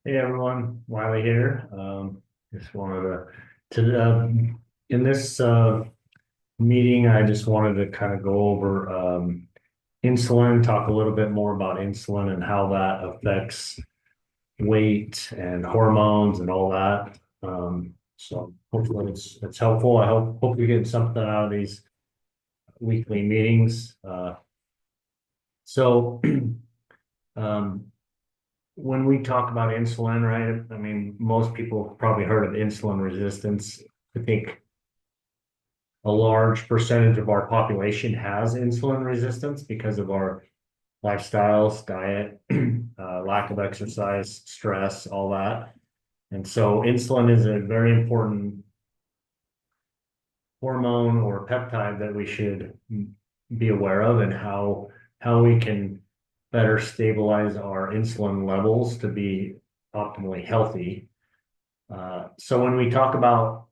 Hey everyone, Wiley here. Just wanted to in this meeting, I just wanted to kind of go over insulin, talk a little bit more about insulin and how that affects weight and hormones and all that. So hopefully it's helpful. I hope you get something out of these weekly meetings. So um, when we talk about insulin, right? I mean, most people have probably heard of insulin resistance. I think a large percentage of our population has insulin resistance because of our lifestyles, diet, lack of exercise, stress, all that. And so insulin is a very important hormone or peptide that we should be aware of and how we can better stabilize our insulin levels to be optimally healthy. So when we talk about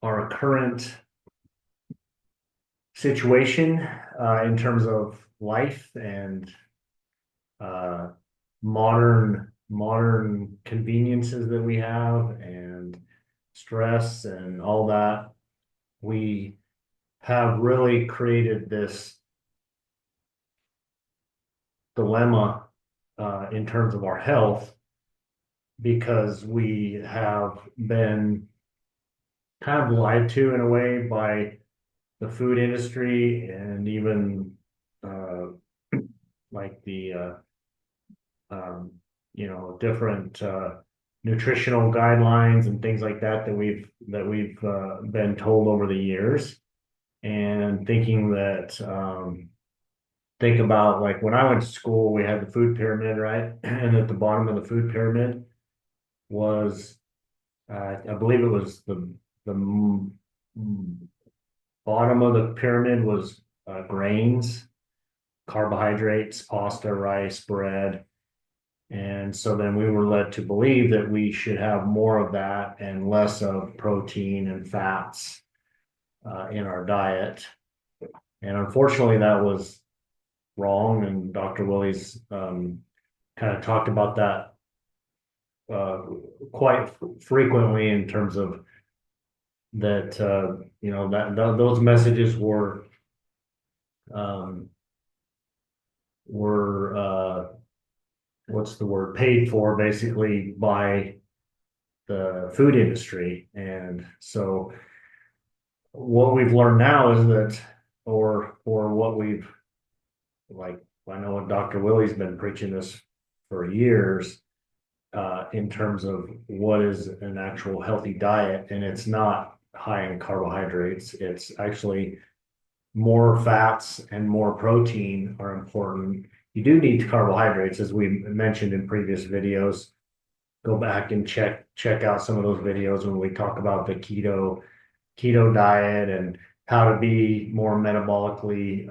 our current situation in terms of life and uh, modern conveniences that we have and stress and all that, we have really created this dilemma in terms of our health because we have been kind of lied to in a way by the food industry and even uh, like the um, different nutritional guidelines and things like that that we've been told over the years, and thinking that think about like when I went to school, we had the food pyramid, right? And at the bottom of the food pyramid was I believe it was the bottom of the pyramid was grains, carbohydrates, pasta, rice, bread. And so then we were led to believe that we should have more of that and less of protein and fats in our diet. And unfortunately, that was wrong. And Dr. Willie's kind of talked about that uh, quite frequently in terms of that, those messages um, were what's the word, paid for basically by the food industry. And so what we've learned now is that, or what we've like, I know what Dr. Willie's been preaching this for years, in terms of what is an actual healthy diet. And it's not high in carbohydrates. It's actually more fats and more protein are important. You do need carbohydrates, as we mentioned in previous videos. Go back and check out some of those videos when we talk about the keto diet and how to be more metabolically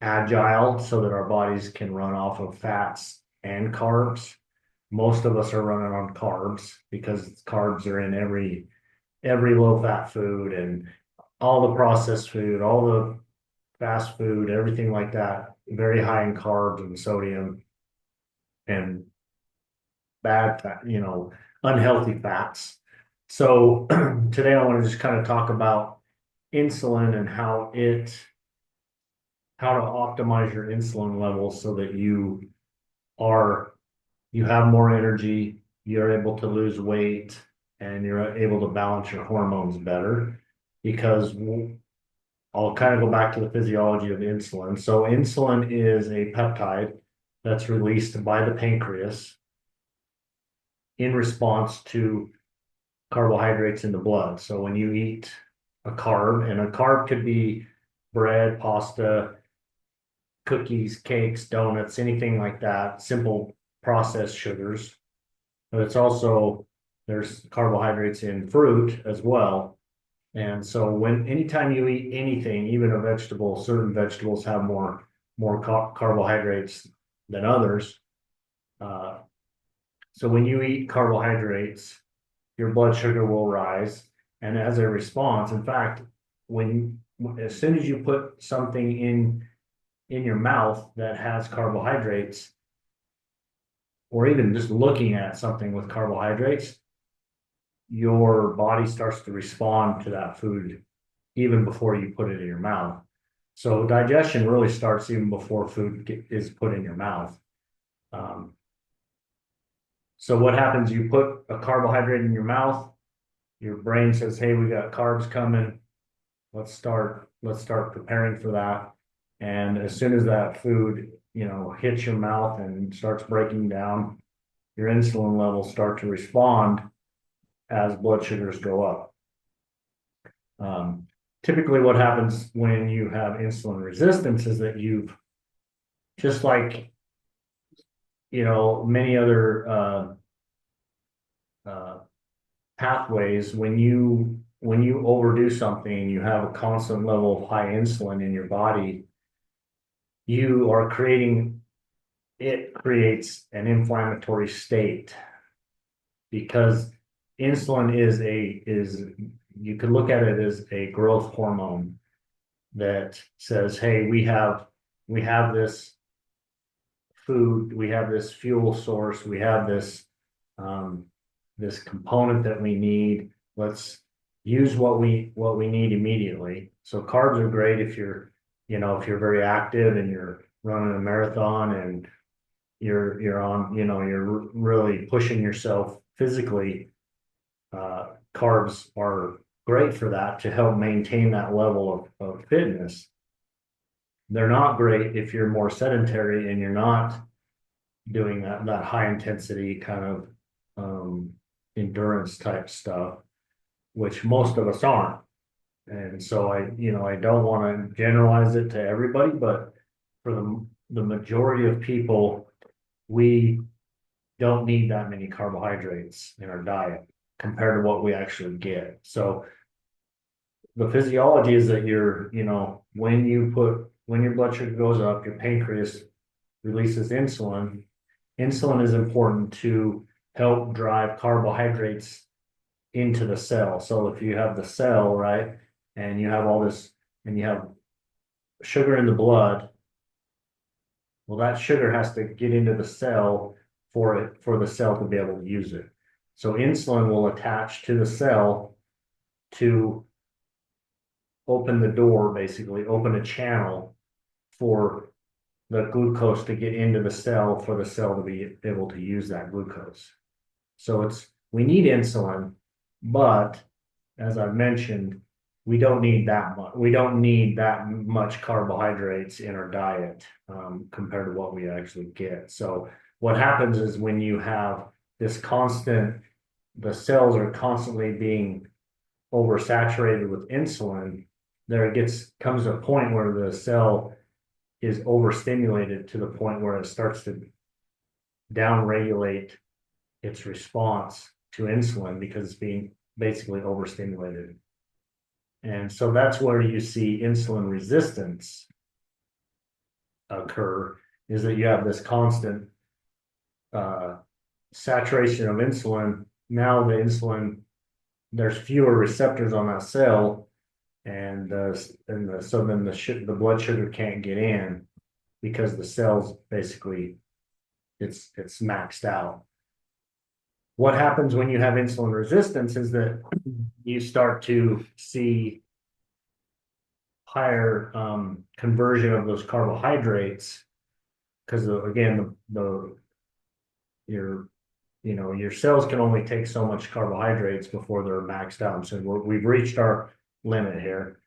agile so that our bodies can run off of fats and carbs. Most of us are running on carbs because carbs are in every low fat food and all the processed food, all the fast food, everything like that, very high in carbs and sodium and bad fat, unhealthy fats. So today I want to just kind of talk about insulin and how to optimize your insulin levels so that are you have more energy, you're able to lose weight, and you're able to balance your hormones better. Because I'll kind of go back to the physiology of insulin. So insulin is a peptide that's released by the pancreas in response to carbohydrates in the blood. So when you eat a carb, and a carb could be bread, pasta, cookies, cakes, donuts, anything like that, simple processed sugars. But it's also, there's carbohydrates in fruit as well. And so anytime you eat anything, even a vegetable, certain vegetables have more carbohydrates than others. Uh, so when you eat carbohydrates, your blood sugar will rise. And as a response, in fact, when as soon as you put something in your mouth that has carbohydrates, or even just looking at something with carbohydrates, your body starts to respond to that food even before you put it in your mouth. So digestion really starts even before is put in your mouth. Um, so what happens? You put a carbohydrate in your mouth, your brain says, "Hey, we got carbs coming. Let's start preparing for that." And as soon as that food, hits your mouth and starts breaking down, your insulin levels start to respond as blood sugars go up. Typically what happens when you have insulin resistance is that you've, just like, many other pathways, when you overdo something and you have a constant level of high insulin in your body, it creates an inflammatory state, because insulin is you could look at it as a growth hormone that says, "Hey, we have this food, we have this fuel source, we have this component that we need. Let's use what we need immediately." So carbs are great if you're very active and you're running a marathon and you're really pushing yourself physically. Carbs are great for that, to help maintain that level of fitness. They're not great if you're more sedentary and you're not doing that high intensity kind of endurance type stuff, which most of us aren't. And so I don't want to generalize it to everybody, but for the majority of people, we don't need that many carbohydrates in our diet compared to what we actually get. So the physiology is that when your blood sugar goes up, your pancreas releases insulin. Insulin is important to help drive carbohydrates into the cell. So if you have the cell, right, and you have all this, and you have sugar in the blood, well, that sugar has to get into the cell for the cell to be able to use it. So insulin will attach to the cell to open the door, basically open a channel for the glucose to get into the cell, for the cell to be able to use that glucose. So we need insulin, but as I've mentioned, we don't need that much. We don't need that much carbohydrates in our diet compared to what we actually get. So what happens is, when you have the cells are constantly being oversaturated with insulin, comes a point where the cell is overstimulated to the point where it starts to downregulate its response to insulin, because it's being basically overstimulated. And so that's where you see insulin resistance occur, is that you have this constant saturation of insulin. Now there's fewer receptors on that cell, and so then the blood sugar can't get in, because the cell's basically it's maxed out. What happens when you have insulin resistance is that you start to see higher conversion of those carbohydrates, because again, your cells can only take so much carbohydrates before they're maxed out. So we've reached our limit here.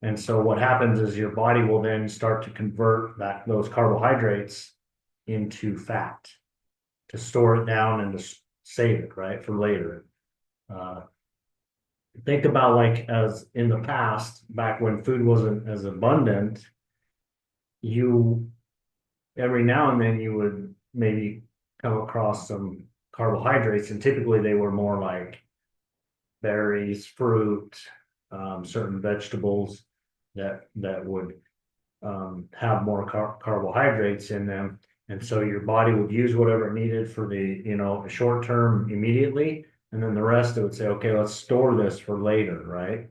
And so what happens is your body will then start to convert those carbohydrates into fat, to store it down and to save it, right, for later. Think about, like, as in the past, back when food wasn't as abundant, every now and then you would maybe come across some carbohydrates, and typically they were more like berries, fruit, certain vegetables that would have more carbohydrates in them. And so your body would use whatever it needed for the short term immediately, and then the rest it would say, okay, let's store this for later, right?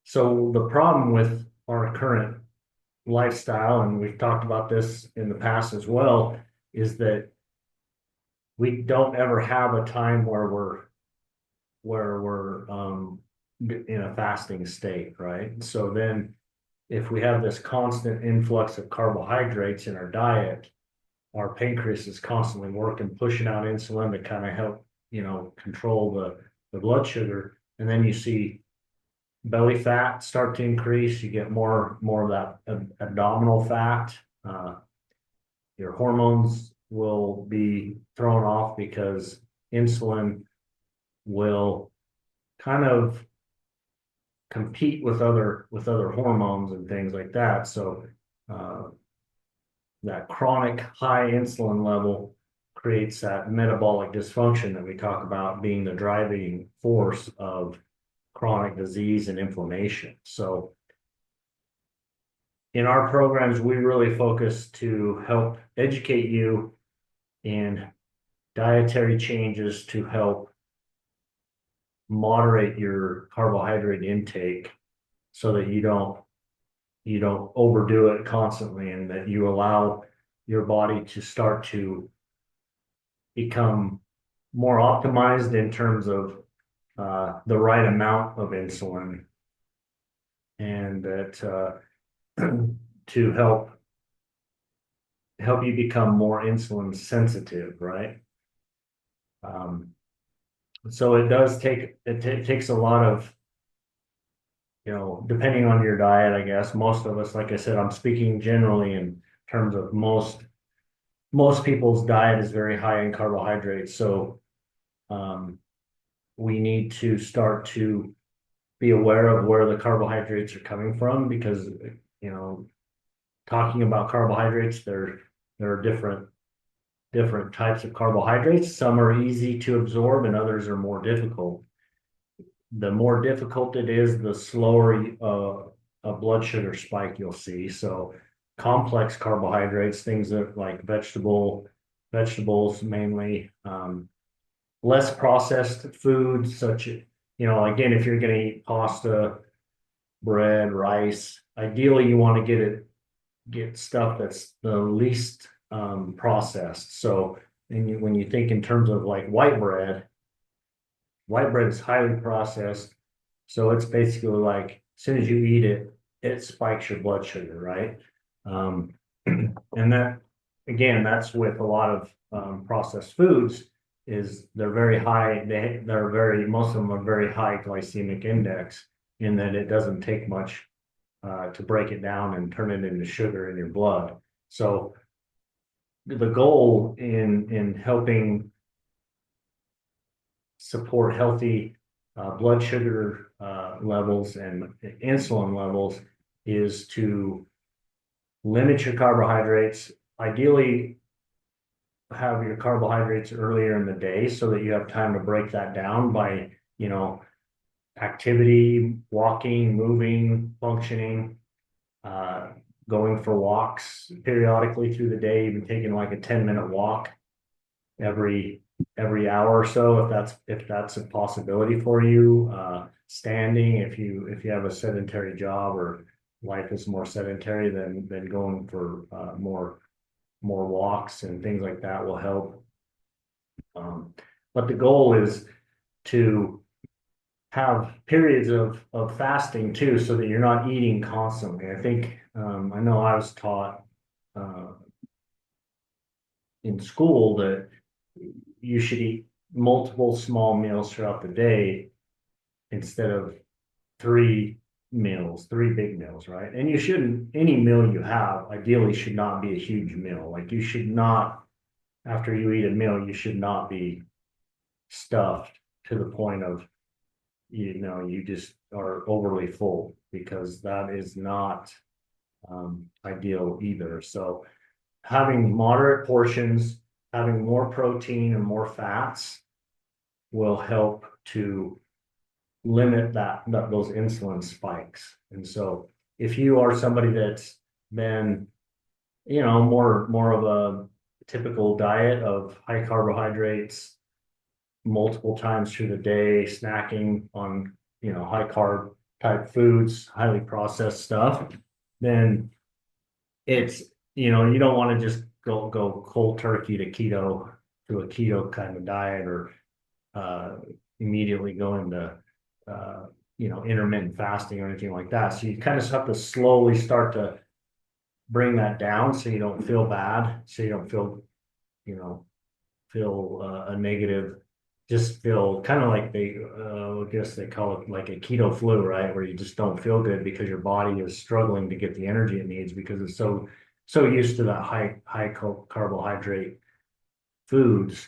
So the problem with our current lifestyle, and we've talked about this in the past as well, is that we don't ever have a time where we're in a fasting state, right? So then if we have this constant influx of carbohydrates in our diet, our pancreas is constantly working, pushing out insulin to kind of help, control the blood sugar. And then you see belly fat start to increase. You get more of that abdominal fat. Your hormones will be thrown off because insulin will kind of compete with other hormones and things like that. So uh, that chronic high insulin level creates that metabolic dysfunction that we talk about being the driving force of chronic disease and inflammation. So in our programs, we really focus to help educate you in dietary changes to help moderate your carbohydrate intake so that you don't overdo it constantly, and that you allow your body to start to become more optimized in terms of the right amount of insulin, and that to help you become more insulin sensitive, right? Um, so it takes a lot of, depending on your diet, I guess. Most of us, like I said, I'm speaking generally in terms of most people's diet is very high in carbohydrates. So um, we need to start to be aware of where the carbohydrates are coming from, because you know talking about carbohydrates, there are different types of carbohydrates. Some are easy to absorb and others are more difficult. The more difficult it is, the slower a blood sugar spike you'll see. So complex carbohydrates, things that like vegetables mainly, less processed foods such as, again, if you're going to eat pasta, bread, rice, ideally you want to get stuff that's the least processed. So when you think in terms of like white bread is highly processed. So it's basically like as soon as you eat it, it spikes your blood sugar, right? Um, and that, again, that's with a lot of processed foods, is they're very high. Most of them are very high glycemic index, in that it doesn't take much to break it down and turn it into sugar in your blood. So the goal in helping support healthy blood sugar levels and insulin levels is to limit your carbohydrates. Ideally, have your carbohydrates earlier in the day so that you have time to break that down by, activity, walking, moving, functioning, uh, going for walks periodically through the day, even taking like a 10-minute walk every hour or so, if that's a possibility for you. Standing, if you have a sedentary job or life is more sedentary, then going for more walks and things like that will help. But the goal is to have periods of fasting too, so that you're not eating constantly. I think I know I was taught in school that you should eat multiple small meals throughout the day instead of three big meals, right? And you shouldn't, any meal you have ideally should not be a huge meal. Like you should not, after you eat a meal, you should not be stuffed to the point of, you just are overly full, because that is not ideal either. So having moderate portions, having more protein and more fats will help to limit those insulin spikes. And so if you are somebody that's been, more of a typical diet of high carbohydrates multiple times through the day, snacking on, high carb type foods, highly processed stuff, then it's, you don't want to just go cold turkey to a keto kind of diet, or immediately go into intermittent fasting or anything like that. So you kind of have to slowly start to bring that down so you don't feel bad, so you don't feel you know a negative, just feel kind of like I guess they call it like a keto flu, right? Where you just don't feel good because your body is struggling to get the energy it needs because it's so used to that high carbohydrate foods.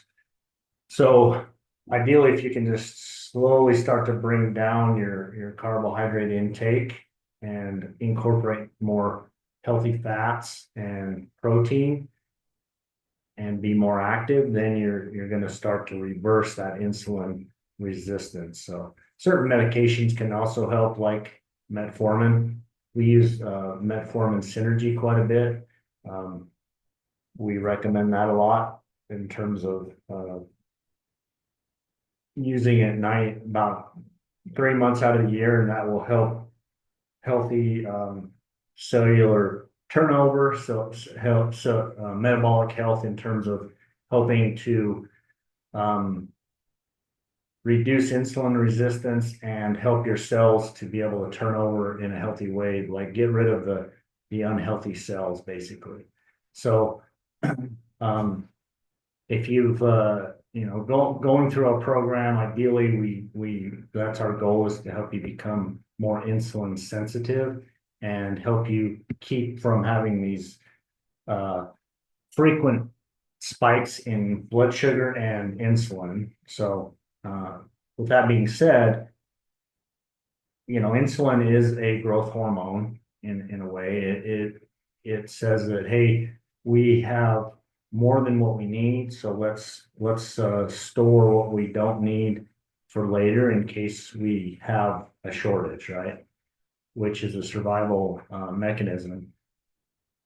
So ideally, if you can just slowly start to bring down your carbohydrate intake and incorporate more healthy fats and protein and be more active, then you're going to start to reverse that insulin resistance. So certain medications can also help, like metformin. We use metformin synergy quite a bit. Um, we recommend that a lot in terms of using it night about 3 months out of the year, and that will help healthy cellular turnover, metabolic health in terms of helping to um, reduce insulin resistance and help your cells to be able to turn over in a healthy way, like get rid of the unhealthy cells, basically. So um, if you've going through our program, ideally we that's our goal, is to help you become more insulin sensitive and help you keep from having these frequent spikes in blood sugar and insulin. So with that being said, insulin is a growth hormone in a way. It says that, hey, we have more than what we need, so let's store what we don't need for later in case we have a shortage, right? Which is a survival mechanism.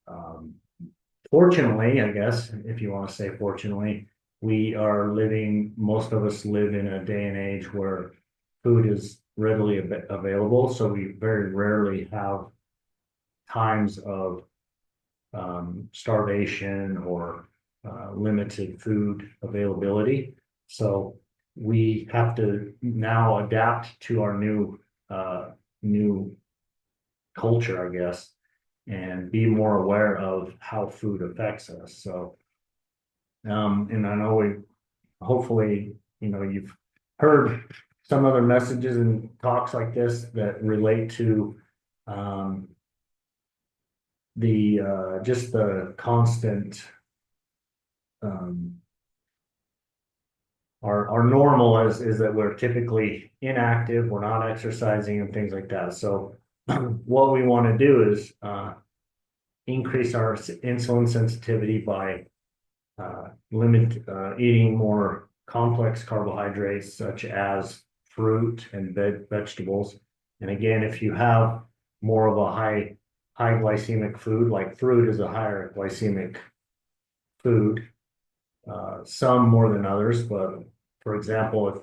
Um, Fortunately, I guess, if you want to say fortunately, most of us live in a day and age where food is readily available. So we very rarely have times of starvation or limited food availability. So we have to now adapt to our new culture, I guess, and be more aware of how food affects us. So, and I know hopefully, you've heard some other messages and talks like this that relate to um, just the constant um, our normal is that we're typically inactive, we're not exercising and things like that. So what we want to do is increase our insulin sensitivity by eating more complex carbohydrates such as fruit and vegetables. And again, if you have more of a high glycemic food, like fruit is a higher glycemic food, some more than others, but for example, if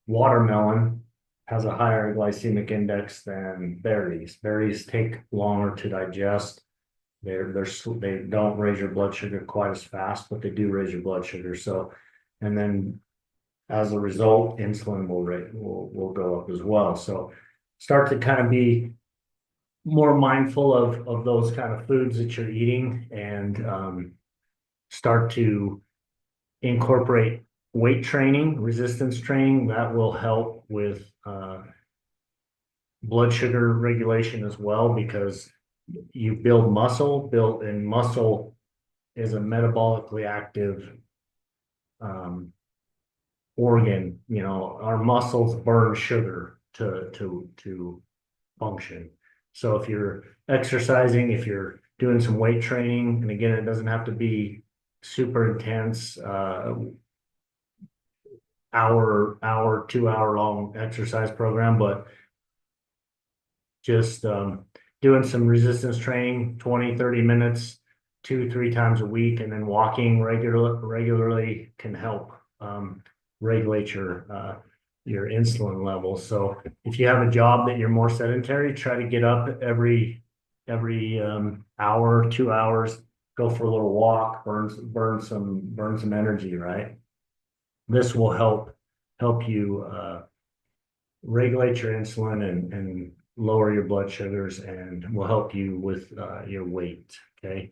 watermelon has a higher glycemic index than berries. Berries take longer to digest. They don't raise your blood sugar quite as fast, but they do raise your blood sugar. So, and then as a result, insulin will go up as well. So, start to kind of be more mindful of those kind of foods that you're eating, and start to incorporate weight training, resistance training. That will help with blood sugar regulation as well, because you build and muscle is a metabolically active organ. Our muscles burn sugar to function. So if you're exercising, if you're doing some weight training, and again, it doesn't have to be super intense, hour 2 hour long exercise program, but just doing some resistance training, 20-30 minutes 2-3 times a week, and then walking regularly can help regulate your insulin levels. So if you have a job that you're more sedentary, try to get up every hour, 2 hours go for a little walk, burn some energy, right? This will help you regulate your insulin and lower your blood sugars and will help you with your weight. Okay.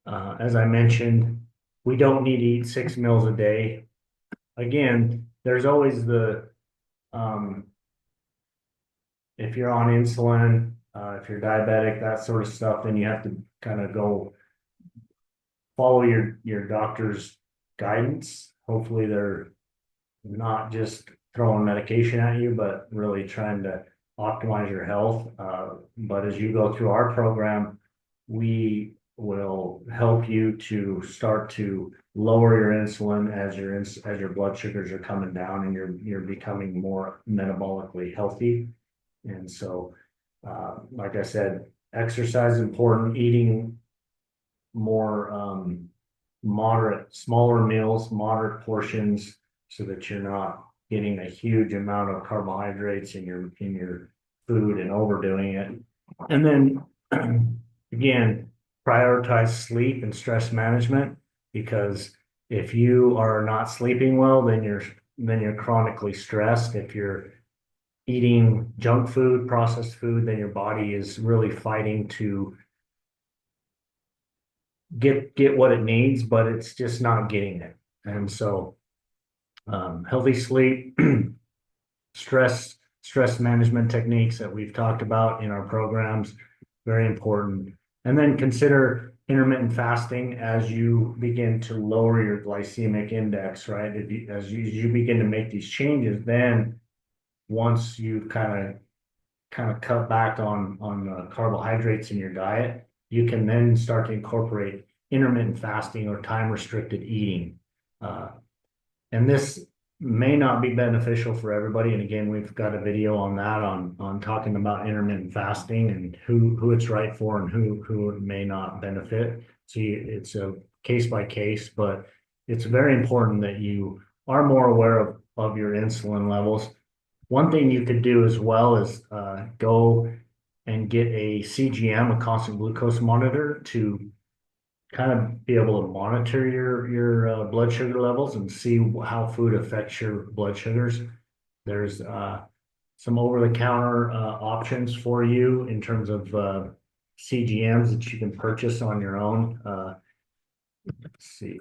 As I mentioned, we don't need to eat 6 meals a day. Again, there's always if you're on insulin, if you're diabetic, that sort of stuff, then you have to kind of go follow your doctor's guidance. Hopefully they're not just throwing medication at you, but really trying to optimize your health. But as you go through our program, we will help you to start to lower your insulin as your blood sugars are coming down and you're becoming more metabolically healthy. And so, like I said, exercise is important, eating more smaller meals, moderate portions, so that you're not getting a huge amount of carbohydrates in your food and overdoing it. And then again, prioritize sleep and stress management, because if you are not sleeping well, then you're chronically stressed. If you're eating junk food, processed food, then your body is really fighting to get what it needs, but it's just not getting it. And so healthy sleep, stress management techniques that we've talked about in our programs, very important. And then consider intermittent fasting as you begin to lower your glycemic index, right? As you begin to make these changes, then once you kind of cut back on carbohydrates in your diet, you can then start to incorporate intermittent fasting or time restricted eating. And this may not be beneficial for everybody. And again, we've got a video on that on talking about intermittent fasting and who it's right for and who it may not benefit. So it's a case by case, but it's very important that you are more aware of your insulin levels. One thing you could do as well is go and get a CGM, a constant glucose monitor, to kind of be able to monitor your blood sugar levels and see how food affects your blood sugars. There's some over-the-counter options for you in terms of CGMs that you can purchase on your own. Let's see.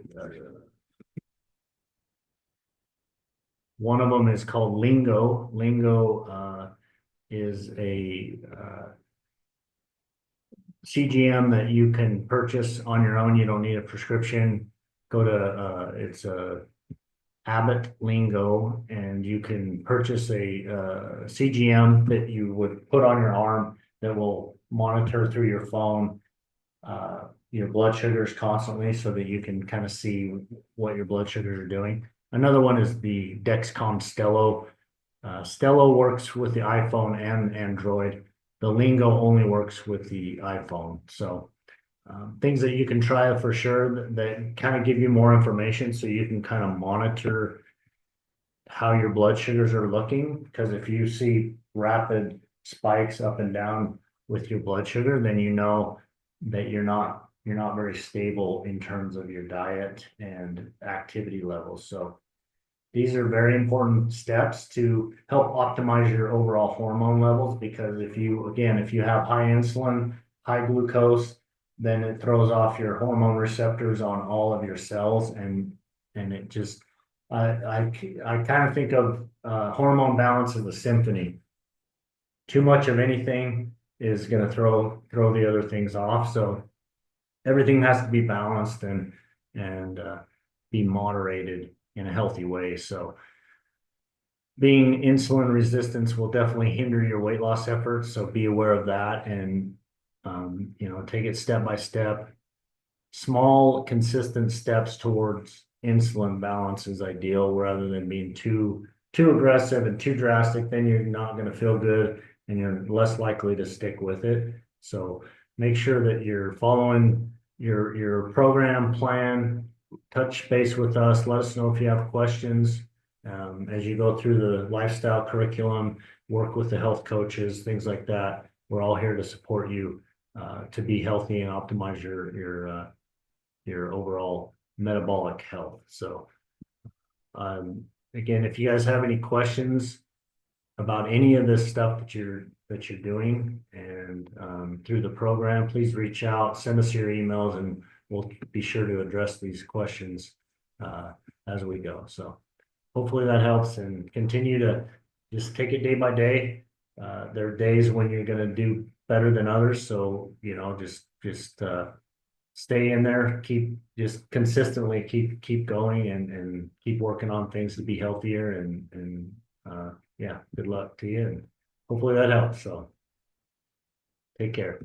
One of them is called Lingo. Lingo is a CGM that you can purchase on your own. You don't need a prescription. Go to it's a Abbott Lingo, and you can purchase a CGM that you would put on your arm that will monitor through your phone your blood sugars constantly, so that you can kind of see what your blood sugars are doing. Another one is the Dexcom Stelo. Stelo works with the iPhone and Android. The Lingo only works with the iPhone. So things that you can try for sure that kind of give you more information, so you can kind of monitor how your blood sugars are looking. Because if you see rapid spikes up and down with your blood sugar, then you know that you're not very stable in terms of your diet and activity levels. So these are very important steps to help optimize your overall hormone levels, because if you have high insulin, high glucose, then it throws off your hormone receptors on all of your cells, and it just I kind of think of hormone balance as a symphony. Too much of anything is going to throw the other things off. So everything has to be balanced and be moderated in a healthy way. So being insulin resistant will definitely hinder your weight loss efforts. So be aware of that, and take it step by step. Small, consistent steps towards insulin balance is ideal, rather than being too aggressive and too drastic. Then you're not going to feel good, and you're less likely to stick with it. So make sure that you're following your program plan. Touch base with us. Let us know if you have questions as you go through the lifestyle curriculum. Work with the health coaches, things like that. We're all here to support you to be healthy and optimize your overall metabolic health. So, again, if you guys have any questions about any of this stuff that you're doing and through the program, please reach out, send us your emails, and we'll be sure to address these questions as we go. So hopefully that helps, and continue to just take it day by day. There are days when you're going to do better than others, so just stay in there, just consistently keep going and keep working on things to be healthier and yeah, good luck to you, and hopefully that helps. So take care.